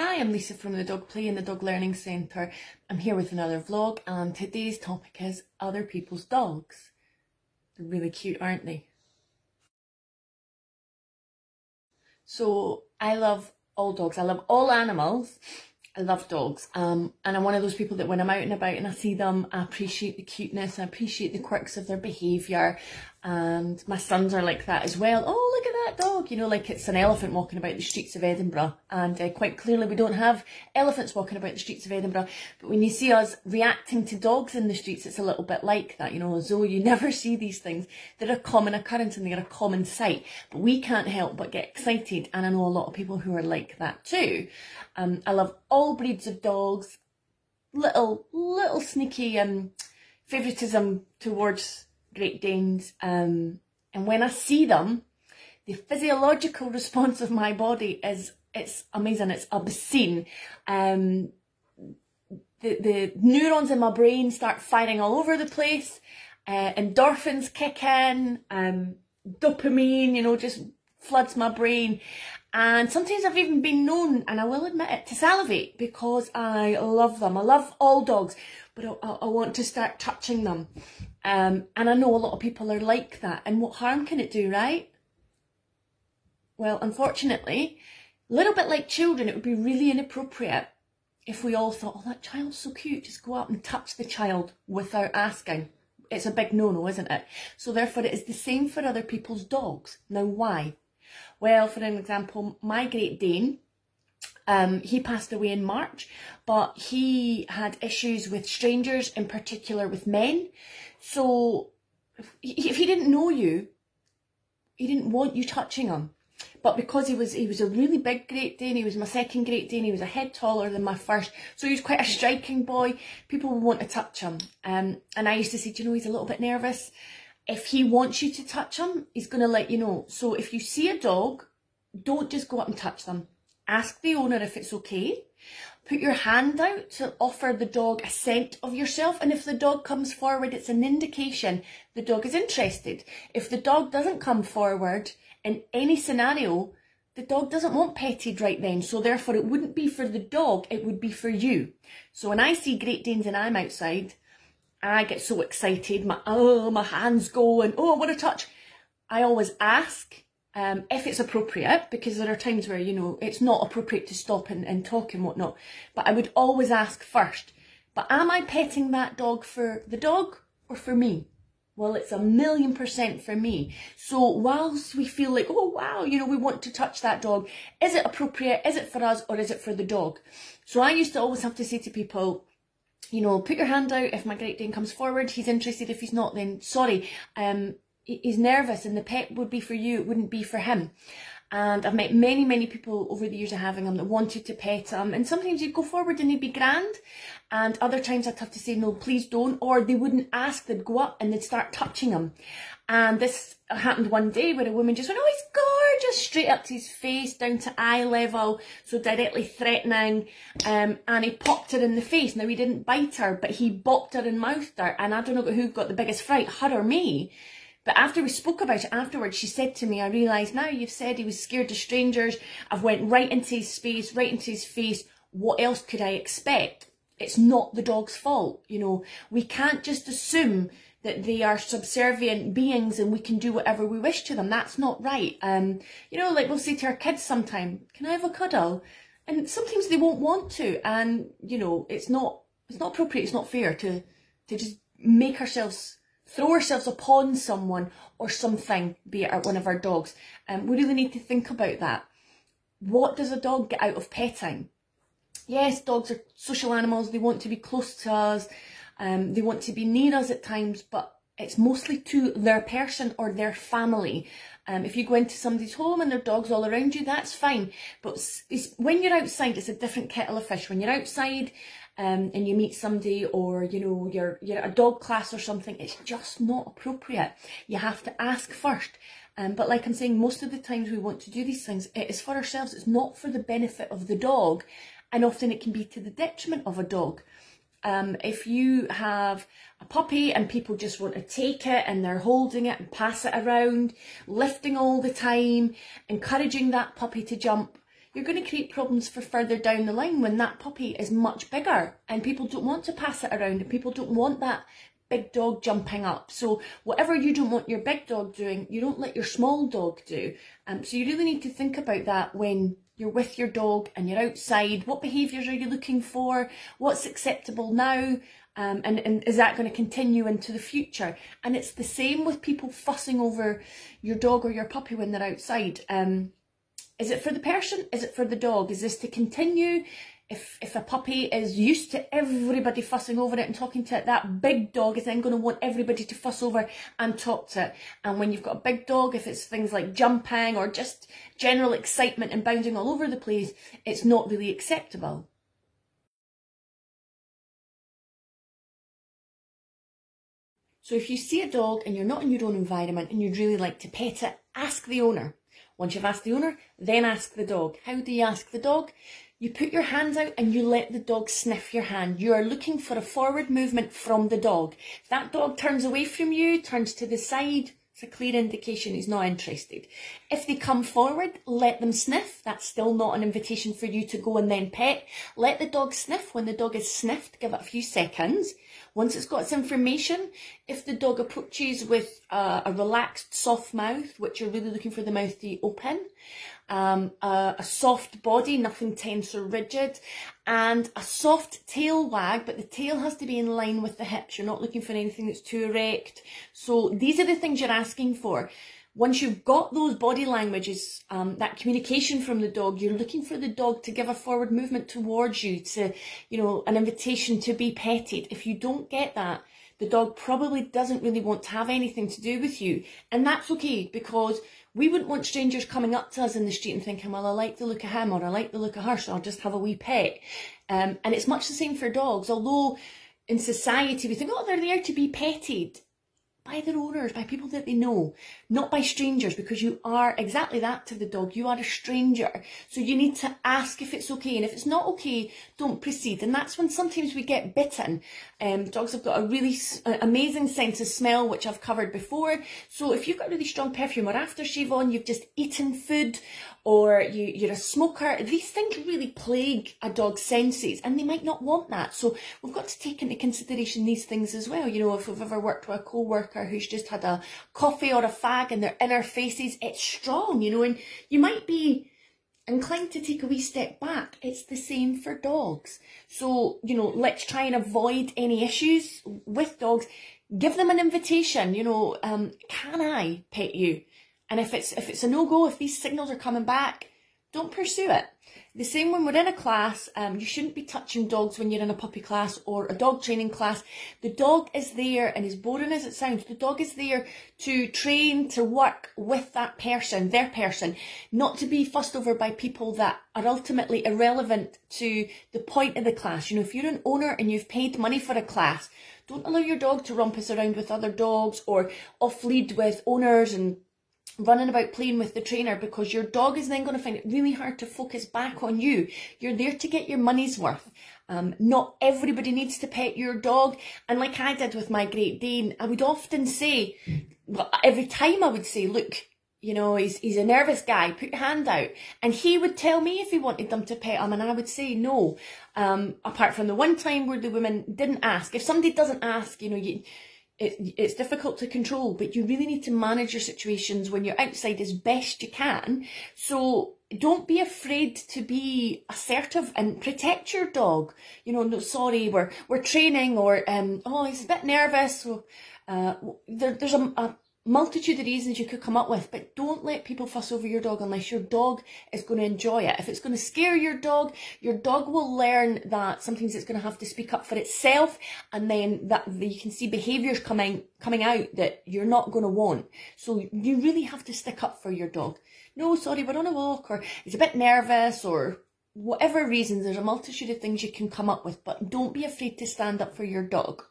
Hi, I'm Lisa from the Dog Play and the Dog Learning Centre. I'm here with another vlog, and today's topic is other people's dogs. They're really cute, aren't they? So I love all dogs. I love all animals. I love dogs. And I'm one of those people that when I'm out and about and I see them, I appreciate the cuteness, I appreciate the quirks of their behaviour. And my sons are like that as well. Oh, look at that dog, you know, like it's an elephant walking about the streets of Edinburgh. And quite clearly we don't have elephants walking about the streets of Edinburgh. But when you see us reacting to dogs in the streets, it's a little bit like that, you know, as though you never see these things. They're a common occurrence and they're a common sight. But we can't help but get excited. And I know a lot of people who are like that too. I love all breeds of dogs. Little sneaky favouritism towards Great Danes, and when I see them, the physiological response of my body it's amazing, it's obscene. The neurons in my brain start firing all over the place, endorphins kick in, dopamine, you know, just floods my brain. And sometimes I've even been known, and I will admit it, to salivate because I love them. I love all dogs, but I want to start touching them. And I know a lot of people are like that. And what harm can it do, right? Well, unfortunately, a little bit like children, it would be really inappropriate if we all thought, oh, that child's so cute, just go up and touch the child without asking. It's a big no-no, isn't it? So therefore, it is the same for other people's dogs. Now, why? Well, for an example, my Great Dane, he passed away in March, but he had issues with strangers, in particular with men. So if he didn't know you, he didn't want you touching him. But because he was a really big Great Dane, he was my second Great Dane, he was a head taller than my first, so he was quite a striking boy, people would want to touch him. And I used to say, do you know, he's a little bit nervous. If he wants you to touch him, he's going to let you know. So if you see a dog, don't just go up and touch them. Ask the owner if it's okay. Put your hand out to offer the dog a scent of yourself. And if the dog comes forward, it's an indication the dog is interested. If the dog doesn't come forward in any scenario, the dog doesn't want petted right then. So therefore, it wouldn't be for the dog, it would be for you. So when I see Great Danes and I'm outside, I get so excited, my hands go and oh, I want to touch. I always ask if it's appropriate, because there are times where, you know, it's not appropriate to stop and talk and whatnot. But I would always ask first, but am I petting that dog for the dog or for me? Well, it's 1,000,000% for me. So whilst we feel like, oh wow, you know, we want to touch that dog, is it appropriate? Is it for us or is it for the dog? So I used to always have to say to people, you know, put your hand out if my Great Dane comes forward. He's interested. If he's not, then sorry. He's nervous and the pet would be for you. It wouldn't be for him. And I've met many people over the years of having him that wanted to pet him. And sometimes you'd go forward and he'd be grand. And other times I'd have to say, no, please don't. Or they wouldn't ask. They'd go up and they'd start touching him. And this happened one day where a woman just went, oh, he's gorgeous, straight up to his face, down to eye level, so directly threatening. And he popped her in the face. Now, he didn't bite her, but he bopped her and mouthed her. And I don't know who got the biggest fright, her or me. But after we spoke about it afterwards, she said to me, I realised now you've said he was scared of strangers. I've went right into his space, right into his face. What else could I expect? It's not the dog's fault. You know, we can't just assume that they are subservient beings and we can do whatever we wish to them. That's not right. You know, like we'll say to our kids sometime, can I have a cuddle? And sometimes they won't want to. And, you know, it's not appropriate, it's not fair to just make ourselves, throw ourselves upon someone or something, be it one of our dogs. We really need to think about that. What does a dog get out of petting? Yes, dogs are social animals. They want to be close to us. They want to be near us at times, but it's mostly to their person or their family. If you go into somebody's home and there are dogs all around you, that's fine. But when you're outside, it's a different kettle of fish. When you're outside and you meet somebody, or you know, you're at a dog class or something, it's just not appropriate. You have to ask first. But like I'm saying, most of the times we want to do these things, it is for ourselves. It's not for the benefit of the dog. And often it can be to the detriment of a dog. If you have a puppy and people just want to take it and they're holding it and pass it around, lifting all the time, encouraging that puppy to jump, you're going to create problems for further down the line when that puppy is much bigger and people don't want to pass it around and people don't want that big dog jumping up. So whatever you don't want your big dog doing, you don't let your small dog do. So you really need to think about that when you're with your dog and you're outside. What behaviours are you looking for? What's acceptable now? And is that going to continue into the future? And it's the same with people fussing over your dog or your puppy when they're outside. Is it for the person? Is it for the dog? Is this to continue? If a puppy is used to everybody fussing over it and talking to it, that big dog is then going to want everybody to fuss over and talk to it. And when you've got a big dog, if it's things like jumping or just general excitement and bounding all over the place, it's not really acceptable. So if you see a dog and you're not in your own environment and you'd really like to pet it, ask the owner. Once you've asked the owner, then ask the dog. How do you ask the dog? You put your hands out and you let the dog sniff your hand. You are looking for a forward movement from the dog. If that dog turns away from you, turns to the side, it's a clear indication he's not interested. If they come forward, let them sniff. That's still not an invitation for you to go and then pet. Let the dog sniff. When the dog is sniffed, give it a few seconds. Once it's got its information, if the dog approaches with a relaxed, soft mouth, which you're really looking for the mouth to open, a soft body, nothing tense or rigid, and a soft tail wag, but the tail has to be in line with the hips. You're not looking for anything that's too erect. So these are the things you're asking for. Once you've got those body languages, that communication from the dog, you're looking for the dog to give a forward movement towards you, to, an invitation to be petted. If you don't get that, the dog probably doesn't really want to have anything to do with you. And that's okay, because we wouldn't want strangers coming up to us in the street and thinking, well, I like the look of him or I like the look of her, so I'll just have a wee pet. And it's much the same for dogs. Although in society we think, oh, they're there to be petted. By their owners, by people that they know, not by strangers, because you are exactly that to the dog. You are a stranger. So you need to ask if it's okay. And if it's not okay, don't proceed. And that's when sometimes we get bitten. Dogs have got a really amazing sense of smell, which I've covered before. So if you've got really strong perfume or aftershave on, you've just eaten food, or you're a smoker, these things really plague a dog's senses and they might not want that. So we've got to take into consideration these things as well. If we've ever worked with a co-worker who's just had a coffee or a fag and their inner faces, it's strong, and you might be inclined to take a wee step back. It's the same for dogs. So, let's try and avoid any issues with dogs. Give them an invitation, can I pet you? And if it's a no-go, if these signals are coming back, don't pursue it. The same when we're in a class, you shouldn't be touching dogs when you're in a puppy class or a dog training class. The dog is there, and as boring as it sounds, the dog is there to train, to work with that person, their person, not to be fussed over by people that are ultimately irrelevant to the point of the class. If you're an owner and you've paid money for a class, don't allow your dog to rumpus around with other dogs or off-lead with owners and running about playing with the trainer, because your dog is then going to find it really hard to focus back on you. You're there to get your money's worth. Not everybody needs to pet your dog. And like I did with my Great Dane, I would often say, well, every time I would say, look, he's a nervous guy, put your hand out. And he would tell me if he wanted them to pet him, and I would say no. Apart from the one time where the woman didn't ask. If somebody doesn't ask, it's difficult to control, but you really need to manage your situations when you're outside as best you can. So don't be afraid to be assertive and protect your dog. No, sorry, we're training, or oh, he's a bit nervous. So there's a multitude of reasons you could come up with, but don't let people fuss over your dog unless your dog is going to enjoy it. If it's going to scare your dog will learn that sometimes it's going to have to speak up for itself, and then that you can see behaviours coming out that you're not going to want. So you really have to stick up for your dog. No, sorry, we're on a walk, or he's a bit nervous, or whatever reasons. There's a multitude of things you can come up with, but don't be afraid to stand up for your dog.